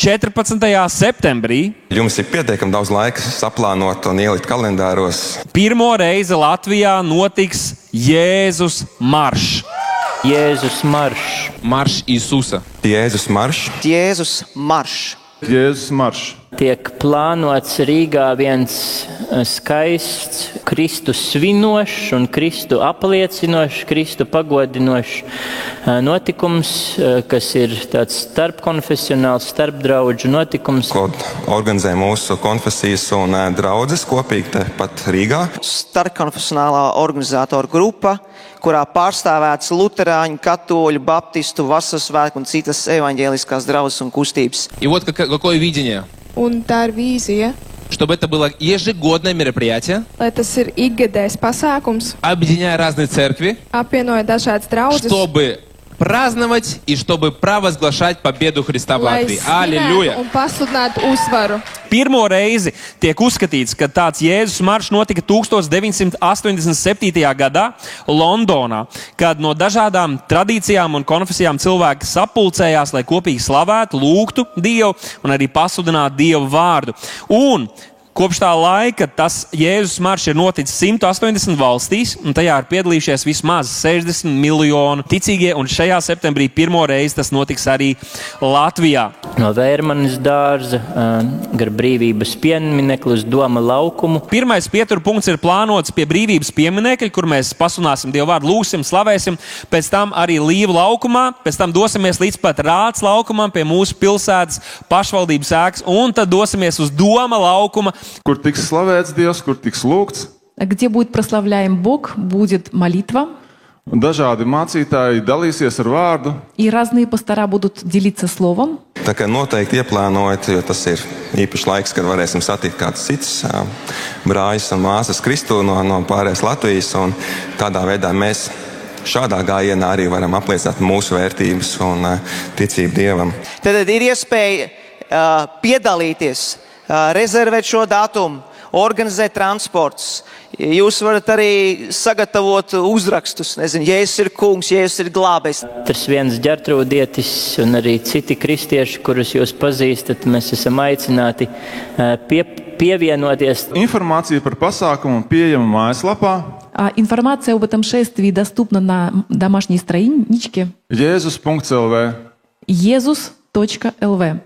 14. septembrī Jums ir pietiekami daudz laika saplānot un ielikt kalendāros. pirmo reizi Latvijā notiks Jēzus maršs. Jēzus maršs. Марш Иисуса. Jēzus maršs. Jēzus maršs. Jēzus maršs. Tiek plānots Rīgā viens skaists, Kristu svinošs un Kristu apliecinošs, Kristu pagodinošs notikums, kas ir tāds starpkonfesionāls, starpdraudžu notikums. Ko organizē mūsu konfesijas un draudzes kopīgi tepat Rīgā. Starpkonfesionālā organizātora grupa, kurā pārstāvēts luterāņu, katoļu, baptistu, vasarasvētku un citas evaņģēliskās draudzes un kustības. И вот какое видение. Un tā ir vīzija, Чтобы это было ежегодное мероприятие, lai tas ir ikgadējs pasākums, объединяя разные церкви, apvienoja dažādas draudzes, чтобы праздновать и чтобы провозглашать победу Христа в lai Латвии. svinētu Аллилуйя! un pasludinātu uzvaru. Pirmo reizi tiek uzskatīts, ka tāds Jēzus maršs notika 1987. gadā Londonā, kad no dažādām tradīcijām un konfesijām cilvēki sapulcējās, lai kopīgi slavētu, lūgtu Dievu un arī pasludinātu Dievu vārdu. Un kopš tā laika tas Jēzus maršs ir noticis 180 valstīs, un tajā ir piedalījušies vismaz 60 miljonu ticīgie, un šajā septembrī pirmo reizi tas notiks arī Latvijā. No Vērmanas dārza, gar Brīvības pieminekli uz Doma laukumu. Pirmais pieturpunkts ir plānots pie Brīvības pieminekļa, kur mēs pasludināsim Dievu vārdu, lūgsim, slavēsim, pēc tam arī Līvu laukumā, pēc tam dosimies līdz pat Rāds laukumam pie mūsu pilsētas pašvaldības ēkas, un tad dosimies uz Doma laukuma, Kur tiks slavēts Dievs, kur tiks lūgts. Где будет прославляем Бог, будет молитва, Un dažādi mācītāji dalīsies ar vārdu. и разные пастора будут делиться словом. Tā kā noteikti ieplānojat, jo tas ir īpašs laiks, kad varēsim satikt kāds cits brāļus un māsas Kristu no pārējās Latvijas. Un tādā veidā mēs šādā gājienā arī varam apliecināt mūsu vērtības un ticību Dievam. Tad ir iespēja piedalīties, rezervēt šo datumu, organizēt transports. Jūs varat arī sagatavot uzrakstus. Nezinu, Jēzus ir kungs, Jēzus ir glābējs. Tas viens ģertrūdietis un arī citi kristieši, kurus jūs pazīstat, mēs esam aicināti pievienoties. Informācija par pasākumu pieejama mājaslapā. Информация об этом шествии доступна на домашней страничке Jēzus.lv. jesus.lv.